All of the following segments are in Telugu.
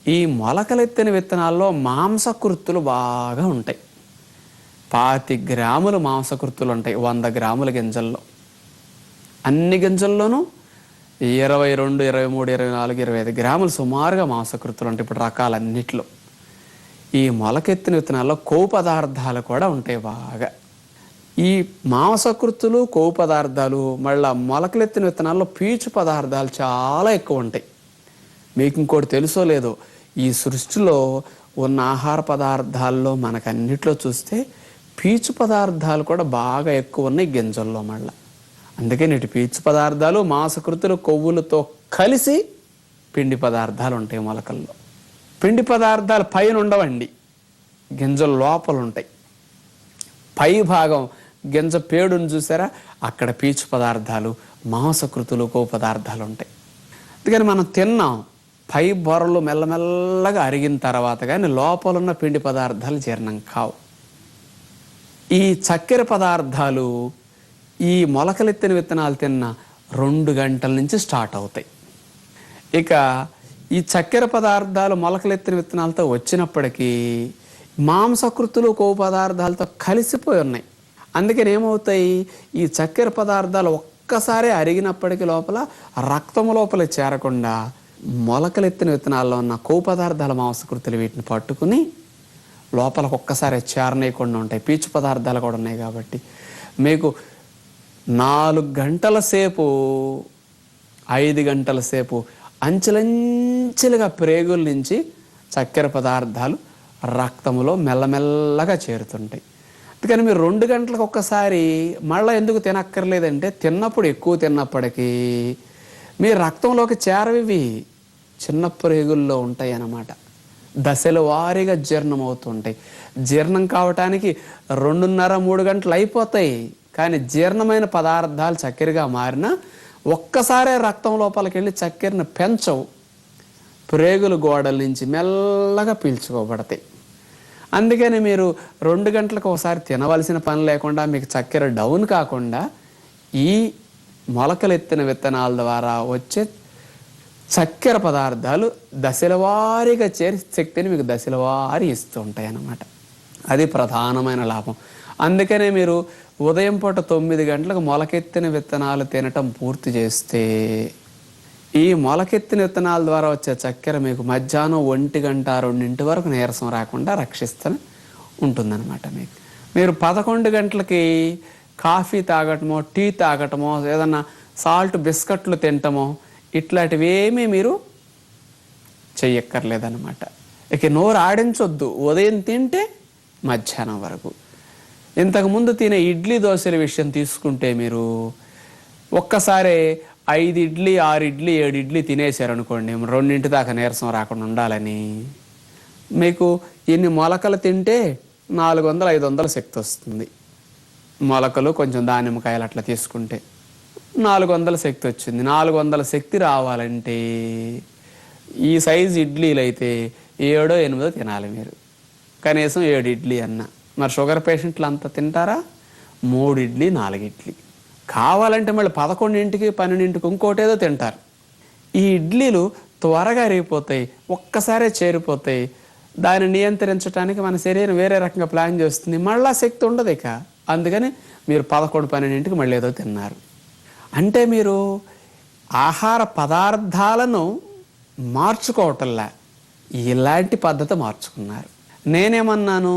ఈ మొలకలెత్తిన విత్తనాల్లో మాంసకృత్తులు బాగా ఉంటాయి. 25 గ్రాములు మాంసకృత్తులు ఉంటాయి 100 గ్రాముల గింజల్లో. అన్ని గింజల్లోనూ 22, 23, 24, 25 గ్రాములు సుమారుగా మాంసకృత్తులు ఉంటాయి. ఇప్పుడు రకాలన్నిట్లో ఈ మొలకెత్తిన విత్తనాల్లో కొవ్వు పదార్థాలు కూడా ఉంటాయి బాగా. ఈ మాంసకృత్తులు, కొవ్వు పదార్థాలు, మళ్ళీ మొలకలెత్తిన విత్తనాల్లో పీచు పదార్థాలు చాలా ఎక్కువ ఉంటాయి. మీకు ఇంకోటి తెలుసో లేదో, ఈ సృష్టిలో ఉన్న ఆహార పదార్థాల్లో మనకన్నిట్లో చూస్తే పీచు పదార్థాలు కూడా బాగా ఎక్కువ ఉన్నాయి గింజల్లో. మళ్ళీ అందుకే ఇటు పీచు పదార్థాలు, మాంసకృతులు, కొవ్వులతో కలిసి పిండి పదార్థాలు ఉంటాయి మొలకల్లో. పిండి పదార్థాలు పైన ఉండవండి, గింజల లోపల ఉంటాయి. పై భాగం గింజ పేడును చూసారా, అక్కడ పీచు పదార్థాలు, మాంసకృతులు, కొవ్వు పదార్థాలు ఉంటాయి. అందుకని మనం తిన్నాం, పై బొరలు మెల్లమెల్లగా అరిగిన తర్వాత కానీ లోపల ఉన్న పిండి పదార్థాలు జీర్ణం కావు. ఈ చక్కెర పదార్థాలు ఈ మొలకలెత్తిన విత్తనాలు తిన్న 2 గంటల నుంచి స్టార్ట్ అవుతాయి. ఇక ఈ చక్కెర పదార్థాలు మొలకలెత్తిన విత్తనాలతో వచ్చినప్పటికీ మాంసకృతులు, కొవ్వు పదార్థాలతో కలిసిపోయి ఉన్నాయి. అందుకని ఏమవుతాయి, ఈ చక్కెర పదార్థాలు ఒక్కసారి అరిగినప్పటికీ లోపల రక్తం లోపల చేరకుండా మొలకలెత్తిన విత్తనాల్లో ఉన్న కొవ్వు పదార్థాల, మాంసకృతులు వీటిని పట్టుకుని లోపలకు ఒక్కసారి చేరనేయకుండా ఉంటాయి. పీచు పదార్థాలు కూడా ఉన్నాయి కాబట్టి మీకు 4 గంటల సేపు, 5 గంటల సేపు అంచెలంచెలుగా ప్రేగుల నుంచి చక్కెర పదార్థాలు రక్తంలో మెల్లమెల్లగా చేరుతుంటాయి. అందుకని మీరు 2 గంటలకు ఒక్కసారి మళ్ళీ ఎందుకు తినక్కర్లేదంటే, తిన్నప్పుడు ఎక్కువ తిన్నప్పటికీ మీ రక్తంలోకి చేరవి చిన్న ప్రేగుల్లో ఉంటాయి అన్నమాట. దశల వారీగా జీర్ణం అవుతుంటాయి. జీర్ణం కావటానికి 2.5-3 గంటలు అయిపోతాయి. కానీ జీర్ణమైన పదార్థాలు చక్కెరగా మారినా ఒక్కసారే రక్తం లోపలికి వెళ్ళి చక్కెరను పెంచవు, ప్రేగుల గోడల నుంచి మెల్లగా పీల్చుకోబడతాయి. అందుకని మీరు 2 గంటలకు ఒకసారి తినవలసిన పని లేకుండా మీకు చక్కెర డౌన్ కాకుండా ఈ మొలకలెత్తిన విత్తనాల ద్వారా వచ్చే చక్కెర పదార్థాలు దశల వారీగా చేరి శక్తిని మీకు దశల వారీ ఇస్తూ ఉంటాయి అన్నమాట. అది ప్రధానమైన లాభం. అందుకనే మీరు ఉదయం పూట 9 గంటలకు మొలకెత్తిన విత్తనాలు తినటం పూర్తి చేస్తే ఈ మొలకెత్తిన విత్తనాల ద్వారా వచ్చే చక్కెర మీకు మధ్యాహ్నం 1 గంట 2 వరకు నీరసం రాకుండా రక్షిస్తూ ఉంటుందన్నమాట. మీరు 11 గంటలకి కాఫీ తాగటమో, టీ తాగటమో, ఏదన్నా సాల్ట్ బిస్కెట్లు తినటమో ఇట్లాంటివి ఏమీ మీరు చెయ్యక్కర్లేదన్నమాట. ఇక నోరు ఆడించొద్దు ఉదయం తింటే మధ్యాహ్నం వరకు. ఇంతకుముందు తినే ఇడ్లీ దోశల విషయం తీసుకుంటే మీరు ఒక్కసారి 5 ఇడ్లీ, 6 ఇడ్లీ, 7 ఇడ్లీ తినేశారనుకోండి, 2 దాకా నీరసం రాకుండా ఉండాలని మీకు ఇన్ని మొలకలు తింటే 400-500 శక్తి వస్తుంది. మొలకలు కొంచెం దానిమ్మకాయలు అట్లా తీసుకుంటే 400 శక్తి వచ్చింది. 400 శక్తి రావాలంటే ఈ సైజు ఇడ్లీలు అయితే 7-8 తినాలి మీరు, కనీసం 7 ఇడ్లీ అన్నా. మరి షుగర్ పేషెంట్లు అంతా తింటారా? 3 ఇడ్లీ, 4 ఇడ్లీ. కావాలంటే మళ్ళీ 11ంటికి 12ంటికి ఇంకోటేదో తింటారు. ఈ ఇడ్లీలు త్వరగా అరిగిపోతాయి, ఒక్కసారే చేరిపోతాయి. దాన్ని నియంత్రించడానికి మన శరీరం వేరే రకంగా ప్లాన్ చేస్తుంది, మళ్ళా శక్తి ఉండదు ఇక. అందుకని మీరు 11-12ంటికి మళ్ళీ ఏదో తిన్నారు అంటే మీరు ఆహార పదార్థాలను మార్చుకోవటంలా ఇలాంటి పద్ధతి మార్చుకున్నారు. నేనేమన్నాను,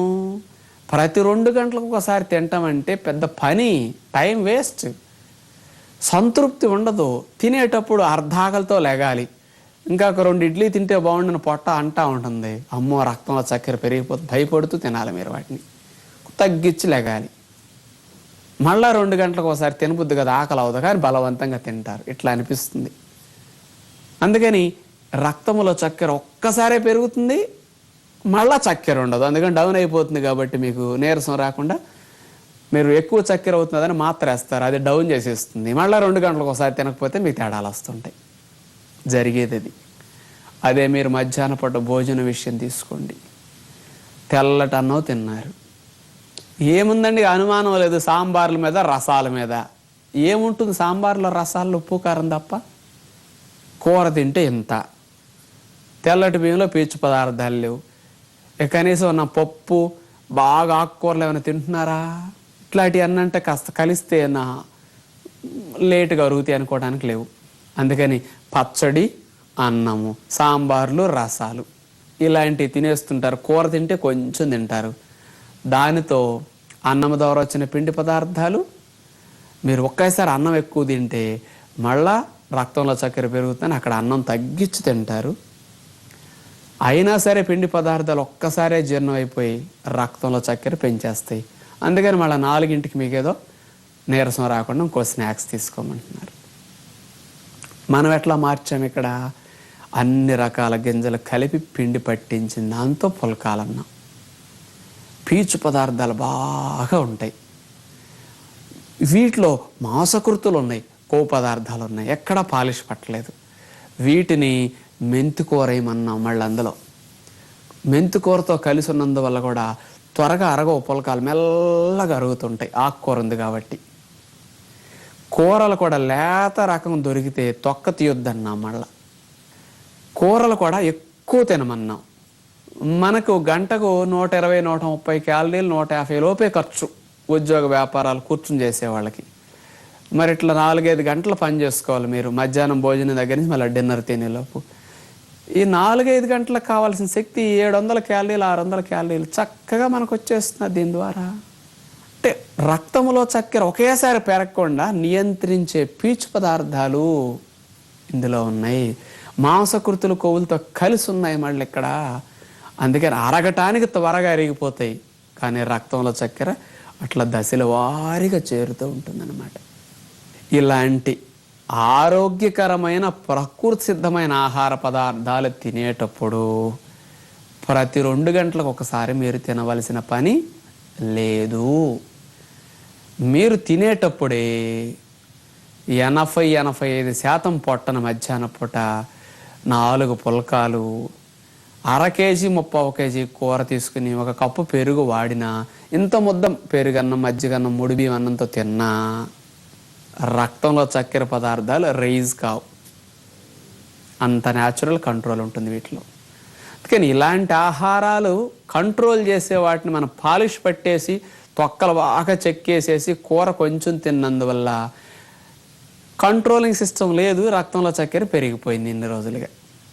ప్రతి 2 గంటలకు ఒకసారి తింటామంటే పెద్ద పని, టైం వేస్ట్, సంతృప్తి ఉండదు. తినేటప్పుడు అర్ధాకలతో లెగాలి. ఇంకా 2 ఇడ్లీ తింటే బాగుండని పొట్ట అంటా ఉంటుంది, అమ్మో రక్తంలో చక్కెర పెరిగిపోతుంది, భయపడుతూ తినాలి మీరు. వాటిని తగ్గించి లెగాలి. మళ్ళా 2 గంటలకు ఒకసారి తినబుద్ది కదా, ఆకలి అవదు, కానీ బలవంతంగా తింటారు. ఇట్లా అనిపిస్తుంది. అందుకని రక్తంలో చక్కెర ఒక్కసారే పెరుగుతుంది, మళ్ళా చక్కెర ఉండదు. అందుకని డౌన్ అయిపోతుంది. కాబట్టి మీకు నీరసం రాకుండా మీరు ఎక్కువ చక్కెర అవుతుందని మాత్ర వేస్తారు, అది డౌన్ చేసేస్తుంది. మళ్ళీ 2 గంటలకు ఒకసారి తినకపోతే మీకు తేడాలు వస్తుంటాయి. జరిగేది అది. అదే మీరు మధ్యాహ్న పూట భోజన విషయం తీసుకోండి. తెల్లటి అన్నం తిన్నారు, ఏముందండి అనుమానం లేదు, సాంబార్ల మీద, రసాల మీద. ఏముంటుంది సాంబార్లో, రసాల్లో ఉప్పు కారం తప్ప. కూర తింటే ఇంత, తెల్లటి బియ్యంలో పీచు పదార్థాలు లేవు. కనీసం నా పప్పు బాగా ఆకుకూరలు ఏమైనా తింటున్నారా? ఇట్లాంటివి అన్నంటే కాస్త కలిస్తే నా లేటుగా అరుగుతాయి అనుకోవడానికి లేవు. అందుకని పచ్చడి, అన్నము, సాంబార్లు, రసాలు ఇలాంటివి తినేస్తుంటారు. కూర తింటే కొంచెం తింటారు. దానితో అన్నం ద్వారా వచ్చిన పిండి పదార్థాలు, మీరు ఒకేసారి అన్నం ఎక్కువ తింటే మళ్ళా రక్తంలో చక్కెర పెరుగుతుందని అక్కడ అన్నం తగ్గించి తింటారు. అయినా సరే పిండి పదార్థాలు ఒక్కసారే జీర్ణం అయిపోయి రక్తంలో చక్కెర పెంచేస్తాయి. అందుకని మళ్ళీ 4ంటికి మీకేదో నీరసం రాకుండా ఇంకో స్నాక్స్ తీసుకోమంటున్నారు. మనం ఎట్లా మార్చాం? ఇక్కడ అన్ని రకాల గింజలు కలిపి పిండి పట్టించింది, దాంతో పుల్కాలన్నం. పీచు పదార్థాలు బాగా ఉంటాయి. వీటిలో మాంసకృతులు ఉన్నాయి, కొవ్వు పదార్థాలు ఉన్నాయి, ఎక్కడా పాలిష్ పట్టలేదు. వీటిని మెంతికూర ఏమన్నాం. మళ్ళీ అందులో మెంతికూరతో కలిసి ఉన్నందువల్ల కూడా త్వరగా అరగవు పుల్కాలు, మెల్లగా అరుగుతుంటాయి. ఆకుకూర ఉంది కాబట్టి. కూరలు కూడా లేత రకం దొరికితే తొక్క తీయొద్దన్నాం. మళ్ళా కూరలు కూడా ఎక్కువ తినమన్నాం. మనకు గంటకు 120, 130 క్యాలరీలు, 150 లోపే ఖర్చు ఉద్యోగ వ్యాపారాలు కూర్చుని చేసేవాళ్ళకి. మరి ఇట్లా 4-5 గంటలు పని చేసుకోవాలి మీరు, మధ్యాహ్నం భోజనం దగ్గర నుంచి మళ్ళీ డిన్నర్ తినేలోపు. ఈ 4-5 గంటలకు కావాల్సిన శక్తి 700 క్యాలరీలు, 600 క్యాలరీలు చక్కగా మనకు వచ్చేస్తున్నది దీని ద్వారా. అంటే రక్తంలో చక్కెర ఒకేసారి పెరగకుండా నియంత్రించే పీచు పదార్థాలు ఇందులో ఉన్నాయి. మాంసకృతులు కొవ్వులతో కలిసి ఉన్నాయి మళ్ళీ ఇక్కడ. అందుకని అరగటానికి త్వరగా అరిగిపోతాయి, కానీ రక్తంలో చక్కెర అట్లా దశల వారీగా చేరుతూ ఉంటుందన్నమాట. ఇలాంటి ఆరోగ్యకరమైన ప్రకృతి సిద్ధమైన ఆహార పదార్థాలు తినేటప్పుడు ప్రతి 2 గంటలకు ఒకసారి మీరు తినవలసిన పని లేదు. మీరు తినేటప్పుడే 80-85% పొట్టన మధ్యాహ్న పూట 4 పుల్కాలు, 1/2 కేజీ 30 కేజీ కూర తీసుకుని 1 కప్పు పెరుగు వాడినా, ఇంత ముద్ద పెరుగన్నం, మజ్జిగన్నం, ముడి బియ్యం అన్నంతో తిన్నా రక్తంలో చక్కెర పదార్థాలు రైజ్ కావు. అంత న్యాచురల్ కంట్రోల్ ఉంటుంది వీటిలో. అందుకని ఇలాంటి ఆహారాలు కంట్రోల్ చేసే వాటిని మనం పాలిష్ పట్టేసి తొక్కలు బాగా చెక్కేసేసి కూర కొంచెం తిన్నందువల్ల కంట్రోలింగ్ సిస్టమ్ లేదు, రక్తంలో చక్కెర పెరిగిపోయింది ఇన్ని రోజులుగా.